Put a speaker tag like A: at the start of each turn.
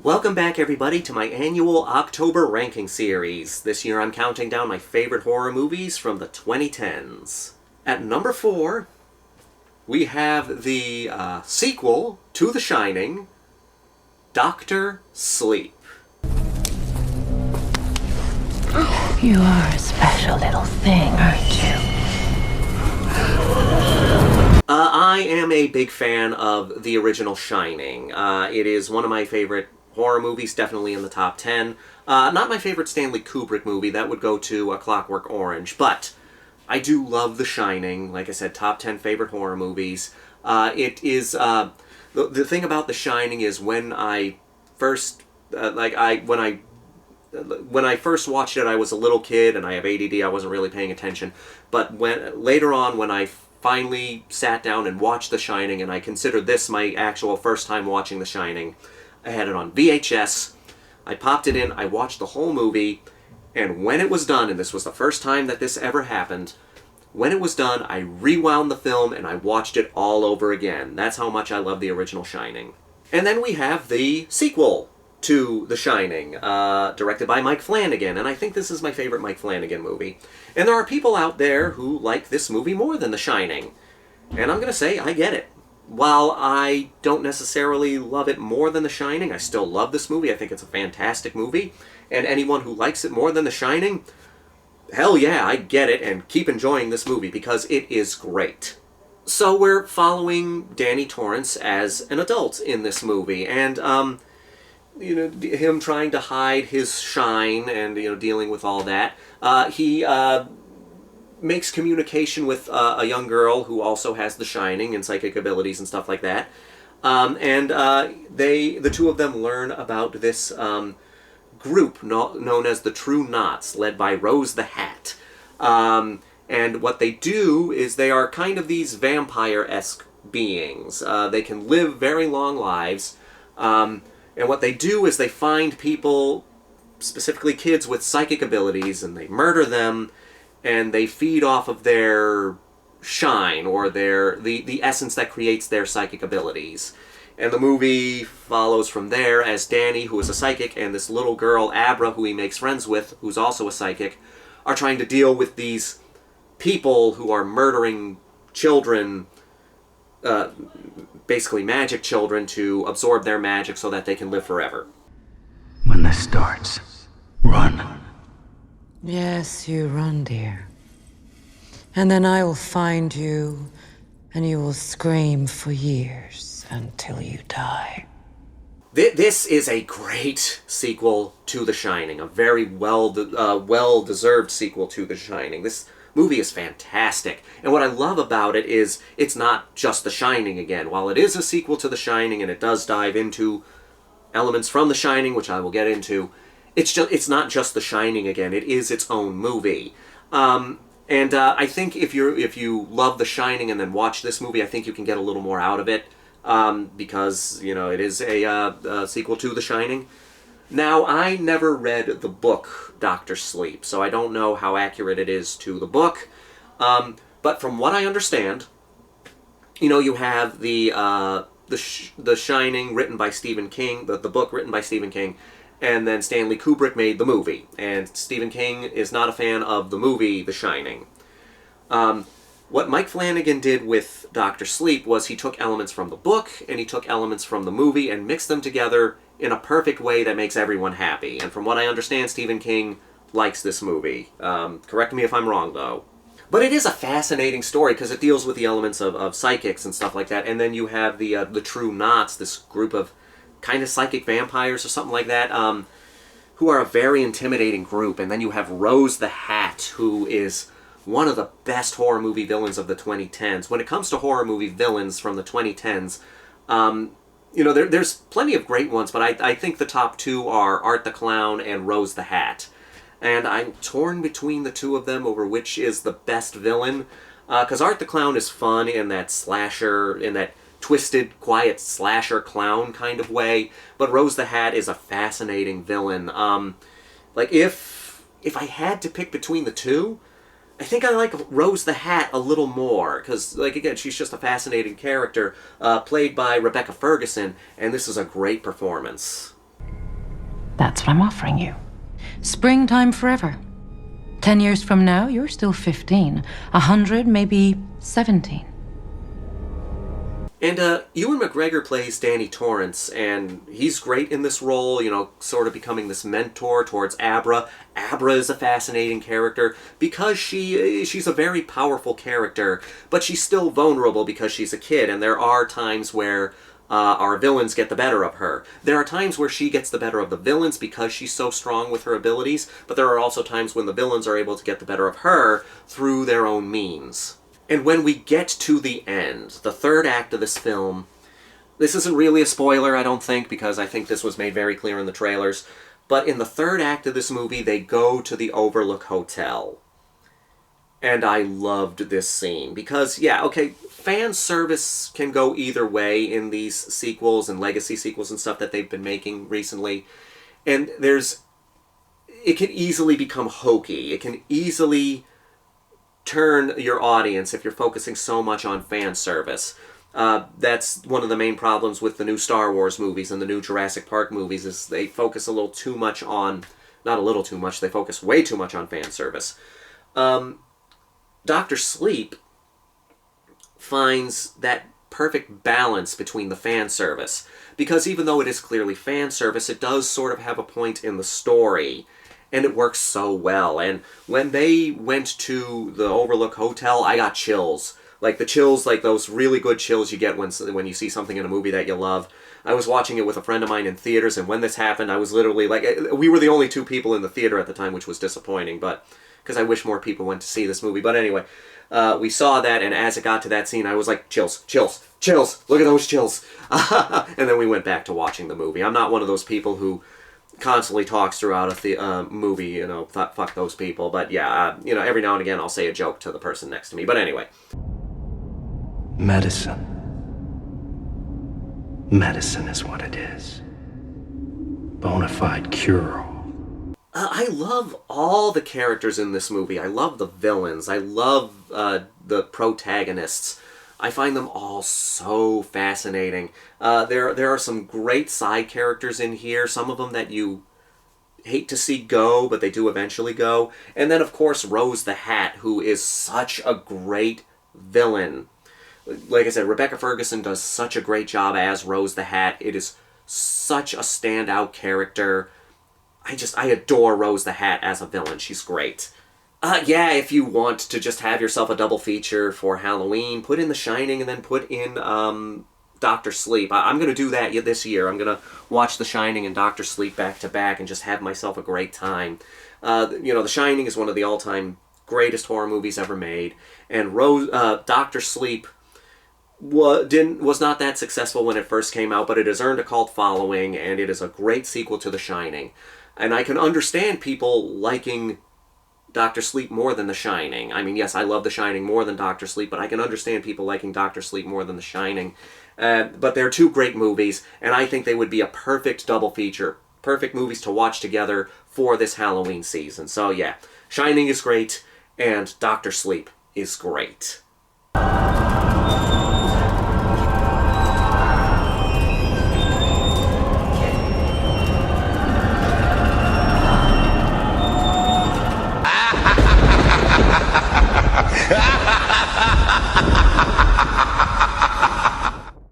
A: Welcome back, everybody, to my annual October ranking series. This year I'm counting down my favorite horror movies from the 2010s. At number 4, we have the sequel to The Shining, Dr. Sleep.
B: You are a special little thing, aren't you?
A: I am a big fan of the original Shining. It is one of my favorite horror movies, definitely in the top 10. Not my favorite Stanley Kubrick movie, that would go to A Clockwork Orange, but I do love The Shining. Like I said, top 10 favorite horror movies. It is, the thing about The Shining is when I first, when I first watched it, I was a little kid, and I have ADD, I wasn't really paying attention, but later on, when I finally sat down and watched The Shining, and I considered this my actual first time watching The Shining, I had it on VHS, I popped it in, I watched the whole movie, and when it was done, and this was the first time that this ever happened, when it was done, I rewound the film and I watched it all over again. That's how much I love the original Shining. And then we have the sequel to The Shining, directed by Mike Flanagan, and I think this is my favorite Mike Flanagan movie. And there are people out there who like this movie more than The Shining, and I'm going to say I get it. While I don't necessarily love it more than The Shining, I still love this movie. I think it's a fantastic movie. And anyone who likes it more than The Shining, hell yeah, I get it, and keep enjoying this movie because it is great. So we're following Danny Torrance as an adult in this movie, and him trying to hide his shine and dealing with all that. He makes communication with a young girl who also has the Shining and psychic abilities and stuff like that. The two of them learn about this group known as the True Knots, led by Rose the Hat. And what they do is they are kind of these vampire-esque beings. They can live very long lives. And what they do is they find people, specifically kids with psychic abilities, and they murder them, and they feed off of their shine, or the essence that creates their psychic abilities. And the movie follows from there as Danny, who is a psychic, and this little girl, Abra, who he makes friends with, who's also a psychic, are trying to deal with these people who are murdering children, basically magic children, to absorb their magic so that they can live forever.
C: When this starts, run.
B: Yes, you run, dear. And then I will find you, and you will scream for years until you die.
A: This is a great sequel to The Shining, a very well-deserved sequel to The Shining. This movie is fantastic, and what I love about it is it's not just The Shining again. While it is a sequel to The Shining, and it does dive into elements from The Shining, which I will get into, it's not just The Shining again. It is its own movie. I think if you love The Shining and then watch this movie, I think you can get a little more out of it, because it is a sequel to The Shining. Now, I never read the book Dr. Sleep, so I don't know how accurate it is to the book. But from what I understand, you have the Shining written by Stephen King, the book written by Stephen King, and then Stanley Kubrick made the movie. And Stephen King is not a fan of the movie The Shining. What Mike Flanagan did with Dr. Sleep was he took elements from the book and he took elements from the movie and mixed them together in a perfect way that makes everyone happy. And from what I understand, Stephen King likes this movie. Correct me if I'm wrong, though. But it is a fascinating story because it deals with the elements of psychics and stuff like that. And then you have the True Knots, this group of kind of psychic vampires or something like that, who are a very intimidating group. And then you have Rose the Hat, who is one of the best horror movie villains of the 2010s. When it comes to horror movie villains from the 2010s, there's plenty of great ones, but I think the top two are Art the Clown and Rose the Hat. And I'm torn between the two of them over which is the best villain, because Art the Clown is fun in that slasher, in that twisted, quiet slasher clown kind of way, but Rose the Hat is a fascinating villain. If I had to pick between the two, I think I like Rose the Hat a little more, because, like, again, she's just a fascinating character, played by Rebecca Ferguson, and this is a great performance.
B: That's what I'm offering you. Springtime forever. 10 years from now, you're still 15. 100, maybe 17.
A: And Ewan McGregor plays Danny Torrance, and he's great in this role, you know, sort of becoming this mentor towards Abra. Abra is a fascinating character because she's a very powerful character, but she's still vulnerable because she's a kid, and there are times where our villains get the better of her. There are times where she gets the better of the villains because she's so strong with her abilities, but there are also times when the villains are able to get the better of her through their own means. And when we get to the end, the third act of this film, this isn't really a spoiler, I don't think, because I think this was made very clear in the trailers, but in the third act of this movie, they go to the Overlook Hotel. And I loved this scene, because, yeah, okay, fan service can go either way in these sequels and legacy sequels and stuff that they've been making recently, and it can easily become hokey. It can easily turn your audience if you're focusing so much on fan service. That's one of the main problems with the new Star Wars movies and the new Jurassic Park movies, is they focus a little too much on, not a little too much, they focus way too much on fan service. Dr. Sleep finds that perfect balance between the fan service, because even though it is clearly fan service, it does sort of have a point in the story, and it works so well. And when they went to the Overlook Hotel, I got chills. Like the chills, like those really good chills you get when you see something in a movie that you love. I was watching it with a friend of mine in theaters, and when this happened, I was literally like, we were the only two people in the theater at the time, which was disappointing, but because I wish more people went to see this movie. But anyway, we saw that, and as it got to that scene, I was like, chills, chills, chills, look at those chills. And then we went back to watching the movie. I'm not one of those people who constantly talks throughout a movie, you know, fuck those people. But yeah, you know, every now and again I'll say a joke to the person next to me. But anyway.
C: Medicine. Medicine is what it is. Bona fide cure-all.
A: I love all the characters in this movie. I love the villains. I love the protagonists. I find them all so fascinating. There are some great side characters in here, some of them that you hate to see go, but they do eventually go. And then, of course, Rose the Hat, who is such a great villain. Like I said, Rebecca Ferguson does such a great job as Rose the Hat. It is such a standout character. I adore Rose the Hat as a villain. She's great. Yeah, if you want to just have yourself a double feature for Halloween, put in The Shining and then put in Dr. Sleep. I'm going to do that this year. I'm going to watch The Shining and Dr. Sleep back to back and just have myself a great time. You know, The Shining is one of the all-time greatest horror movies ever made, and Dr. Sleep was not that successful when it first came out, but it has earned a cult following, and it is a great sequel to The Shining. And I can understand people liking Dr. Sleep more than The Shining. I mean, yes, I love The Shining more than Dr. Sleep, but I can understand people liking Dr. Sleep more than The Shining. But they're two great movies, and I think they would be a perfect double feature. Perfect movies to watch together for this Halloween season. So yeah, Shining is great, and Dr. Sleep is great.
D: Ha ha ha ha ha ha!